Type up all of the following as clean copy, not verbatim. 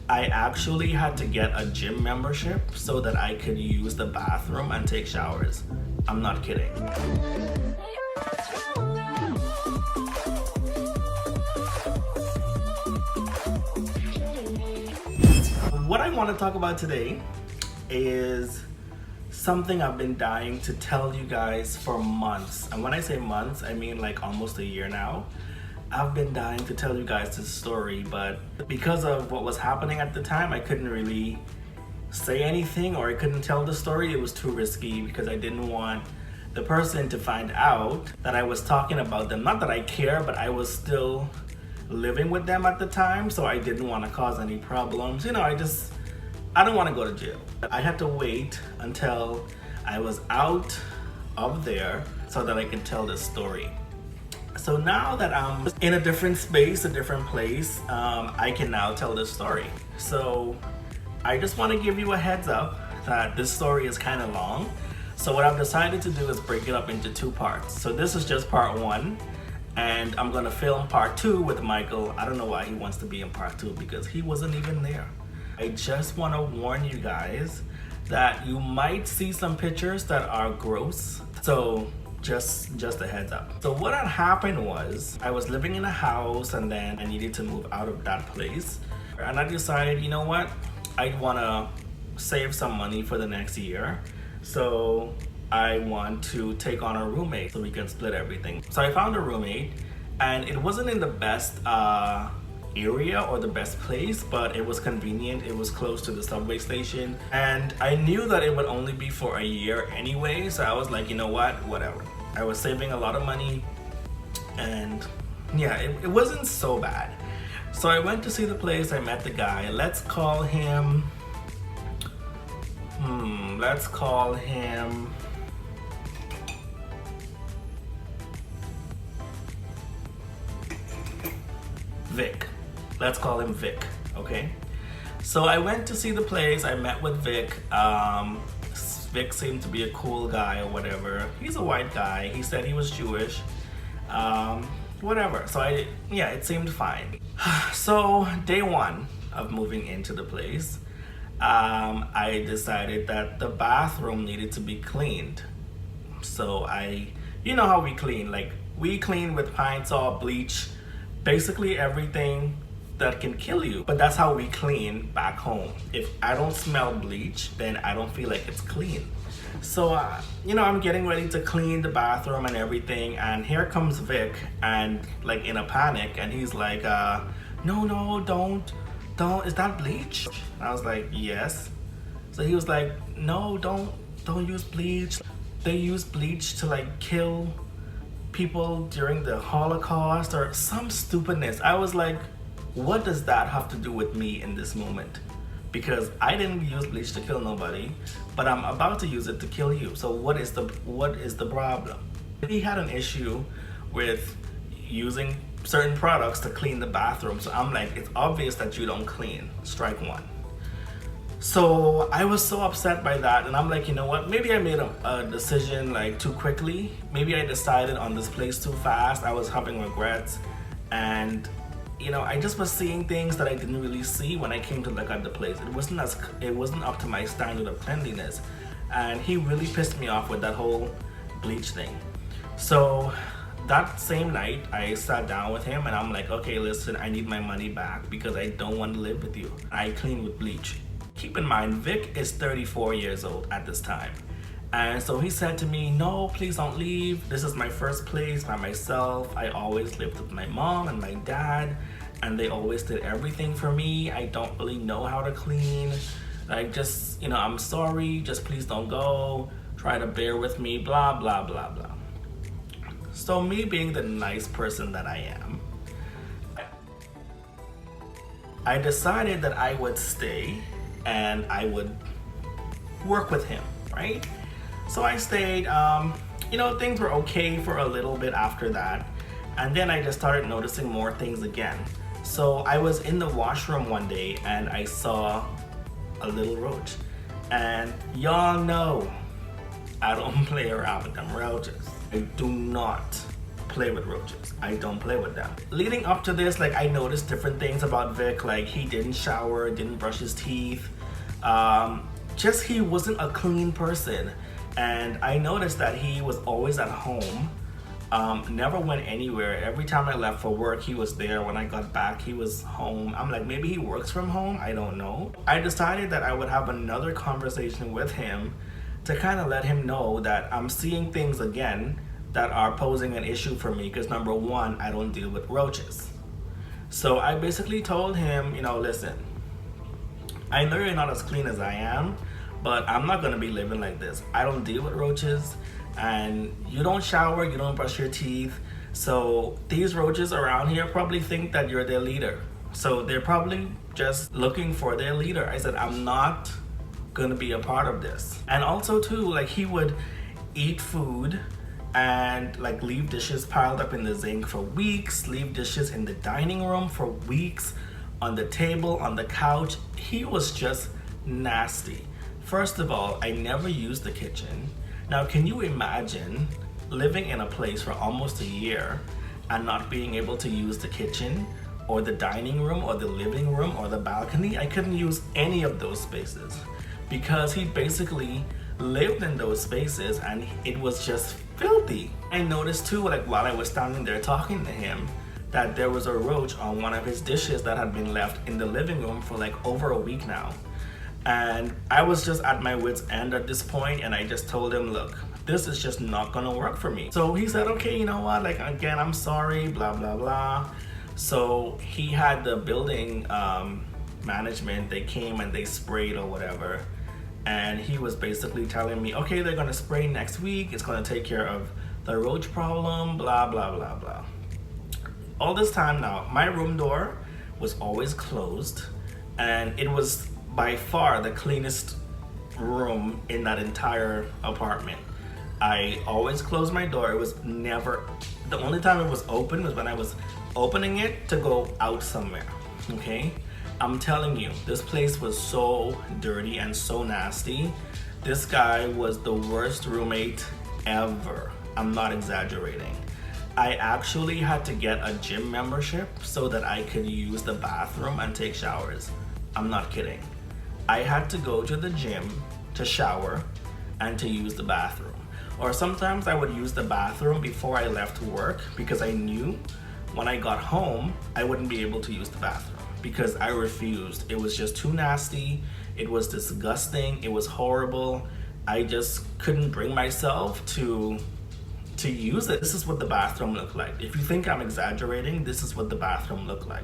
I actually had to get a gym membership so that I could use the bathroom and take showers. I'm not kidding. What I want to talk about today is something I've been dying to tell you guys for months. And when I say months, I mean like almost a year now. I've been dying to tell you guys this story, but because of what was happening at the time, I couldn't really say anything, or I couldn't tell the story. It was too risky because I didn't want the person to find out that I was talking about them. Not that I care, but I was still living with them at the time, so I didn't want to cause any problems. You know, I don't want to go to jail. I had to wait until I was out of there so that I could tell this story. So now that I'm in a different space, a different place, I can now tell this story. So I just want to give you a heads up that this story is kind of long. So what I've decided to do is break it up into two parts. So this is just part one, and I'm gonna film part two with Michael. I don't know why he wants to be in part two because he wasn't even there. I just want to warn you guys that you might see some pictures that are gross. So just a heads up. So what had happened was I was living in a house and then I needed to move out of that place. And I decided, you know what? I want to save some money for the next year. So I want to take on a roommate so we can split everything. So I found a roommate, and it wasn't in the best area or the best place, but it was convenient. It was close to the subway station, and I knew that it would only be for a year anyway, so I was like, you know what, whatever. I was saving a lot of money, and yeah, it wasn't so bad. So I went to see the place. I met the guy. Let's call him Vic. Let's call him Vic, okay? So I went to see the place. I met with Vic. Vic seemed to be a cool guy or whatever. He's a white guy. He said he was Jewish. Whatever. So it seemed fine. So day one of moving into the place, I decided that the bathroom needed to be cleaned. So you know how we clean. Like, we clean with pine saw, bleach, basically everything that can kill you. But that's how we clean back home. If I don't smell bleach, then I don't feel like it's clean. So, I'm getting ready to clean the bathroom and everything, and here comes Vic, and like in a panic, and he's like, no, don't, is that bleach? And I was like, yes. So he was like, no, don't use bleach. They use bleach to like kill people during the Holocaust or some stupidness. I was like, what does that have to do with me in this moment? Because I didn't use bleach to kill nobody, but I'm about to use it to kill you. So what is the problem? He had an issue with using certain products to clean the bathroom. So I'm like, it's obvious that you don't clean. Strike one. So I was so upset by that, and I'm like, you know what? Maybe I made a decision like too quickly. Maybe I decided on this place too fast. I was having regrets, and I just was seeing things that I didn't really see when I came to look at the place. It wasn't up to my standard of cleanliness, and he really pissed me off with that whole bleach thing. So that same night, I sat down with him and I'm like, okay, listen, I need my money back because I don't want to live with you. I clean with bleach. Keep in mind, Vic is 34 years old at this time. And so he said to me, no, please don't leave. This is my first place by myself. I always lived with my mom and my dad, and they always did everything for me. I don't really know how to clean. Like, just, I'm sorry, just please don't go. Try to bear with me, blah, blah, blah, blah. So me being the nice person that I am, I decided that I would stay and I would work with him, right? So I stayed, things were okay for a little bit after that. And then I just started noticing more things again. So I was in the washroom one day and I saw a little roach. And y'all know I don't play around with them roaches. I do not play with roaches. I don't play with them. Leading up to this, like, I noticed different things about Vic, like he didn't shower, didn't brush his teeth, just he wasn't a clean person. And I noticed that he was always at home, never went anywhere. Every time I left for work, he was there. When I got back, he was home. I'm like, maybe he works from home, I don't know. I decided that I would have another conversation with him to kind of let him know that I'm seeing things again that are posing an issue for me, because number one, I don't deal with roaches. So I basically told him, you know, listen, I know you're not as clean as I am, but I'm not gonna be living like this. I don't deal with roaches, and you don't shower, you don't brush your teeth. So these roaches around here probably think that you're their leader. So they're probably just looking for their leader. I said, I'm not gonna be a part of this. And also too, like, he would eat food and like leave dishes piled up in the sink for weeks, leave dishes in the dining room for weeks, on the table, on the couch. He was just nasty. First of all, I never used the kitchen. Now, can you imagine living in a place for almost a year and not being able to use the kitchen or the dining room or the living room or the balcony? I couldn't use any of those spaces because he basically lived in those spaces and it was just filthy. I noticed too, like while I was standing there talking to him, that there was a roach on one of his dishes that had been left in the living room for like over a week now. And I was just at my wit's end at this point, and I just told him, look, this is just not gonna work for me. So he said, okay, you know what, like, again, I'm sorry, blah, blah, blah. So he had the building management, they came and they sprayed or whatever. And he was basically telling me, okay, they're gonna spray next week, it's gonna take care of the roach problem, blah, blah, blah, blah. All this time now, my room door was always closed, and it was by far the cleanest room in that entire apartment. I always closed my door. It was never, the only time it was open was when I was opening it to go out somewhere, okay? I'm telling you, this place was so dirty and so nasty. This guy was the worst roommate ever. I'm not exaggerating. I actually had to get a gym membership so that I could use the bathroom and take showers. I'm not kidding. I had to go to the gym to shower and to use the bathroom. Or sometimes I would use the bathroom before I left work because I knew when I got home, I wouldn't be able to use the bathroom because I refused. It was just too nasty. It was disgusting. It was horrible. I just couldn't bring myself to use it. This is what the bathroom looked like. If you think I'm exaggerating, this is what the bathroom looked like.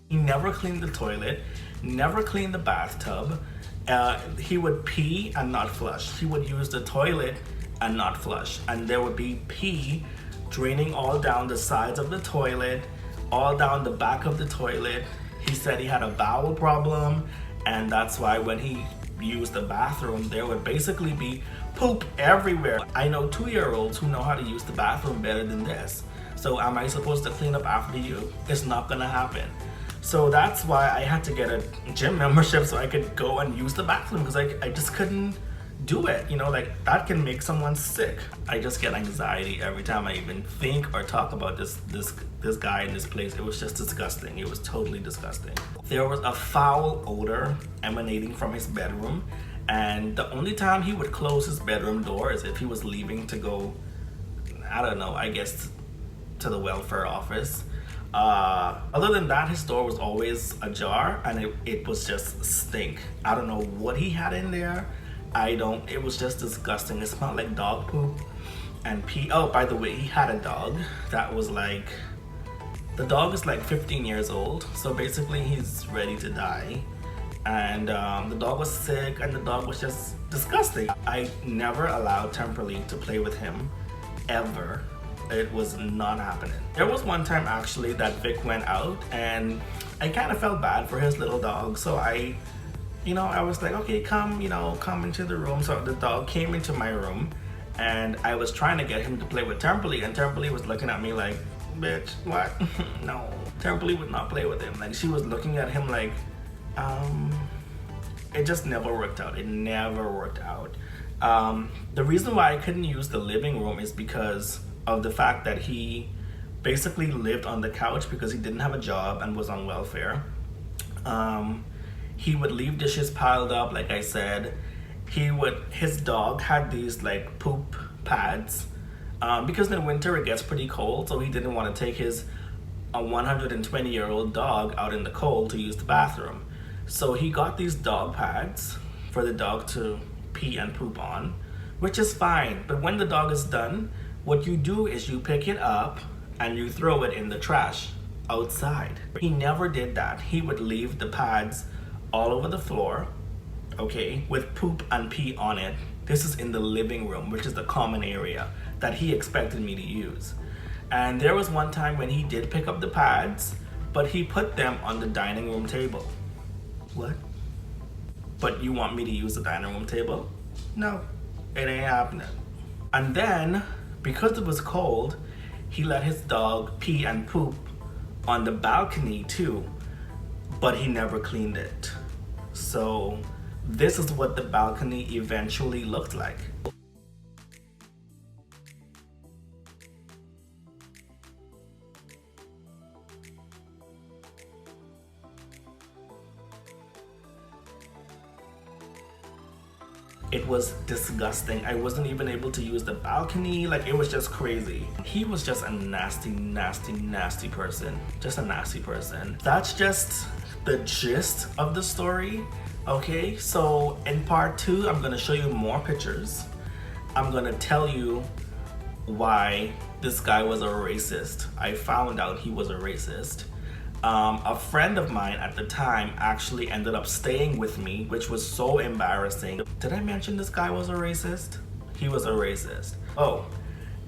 He never cleaned the toilet, never cleaned the bathtub. He would pee and not flush. He would use the toilet and not flush. And there would be pee draining all down the sides of the toilet, all down the back of the toilet. He said he had a bowel problem, and that's why when he used the bathroom, there would basically be poop everywhere. I know 2-year-olds who know how to use the bathroom better than this. So am I supposed to clean up after you? It's not gonna happen. So that's why I had to get a gym membership so I could go and use the bathroom, because I just couldn't do it. You know, like, that can make someone sick. I just get anxiety every time I even think or talk about this guy in this place. It was just disgusting. It was totally disgusting. There was a foul odor emanating from his bedroom, and the only time he would close his bedroom door is if he was leaving to go, I don't know, I guess to the welfare office. Other than that, his door was always ajar, and it was just stink. I don't know what he had in there. It was just disgusting. It smelled like dog poop and pee. Oh, by the way, he had a dog that was like, the dog is like 15 years old. So basically he's ready to die. And the dog was sick, and the dog was just disgusting. I never allowed Temperley to play with him ever. It was not happening. There was one time actually that Vic went out and I kind of felt bad for his little dog. So I was like, okay, come into the room. So the dog came into my room and I was trying to get him to play with Temperley, and Temperley was looking at me like, bitch, what? No. Temperley would not play with him. Like, she was looking at him like, it just never worked out. It never worked out. The reason why I couldn't use the living room is because of the fact that he basically lived on the couch because he didn't have a job and was on welfare. He would leave dishes piled up, like I said. His dog had these like poop pads because in winter it gets pretty cold, so he didn't want to take his 120-year-old dog out in the cold to use the bathroom. So he got these dog pads for the dog to pee and poop on, which is fine. But when the dog is done, what you do is you pick it up and you throw it in the trash outside. He never did that. He would leave the pads all over the floor, okay, with poop and pee on it. This is in the living room, which is the common area that he expected me to use. And there was one time when he did pick up the pads, but he put them on the dining room table. What? But you want me to use the dining room table? No, it ain't happening. And then, because it was cold, he let his dog pee and poop on the balcony too, but he never cleaned it. So this is what the balcony eventually looked like. It was disgusting. I wasn't even able to use the balcony. Like, it was just crazy. He was just a nasty, nasty, nasty person. Just a nasty person. That's just the gist of the story. Okay, so in part 2, I'm gonna show you more pictures. I'm gonna tell you why this guy was a racist. I found out he was a racist. A friend of mine at the time actually ended up staying with me, which was so embarrassing. Did I mention this guy was a racist? He was a racist. Oh,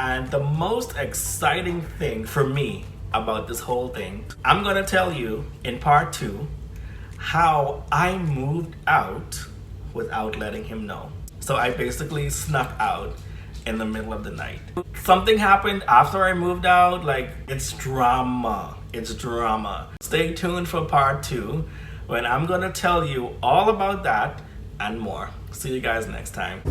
and the most exciting thing for me about this whole thing, I'm gonna tell you in part 2 how I moved out without letting him know. So I basically snuck out in the middle of the night. Something happened after I moved out, like, it's drama. It's drama. Stay tuned for part 2 when I'm gonna tell you all about that and more. See you guys next time.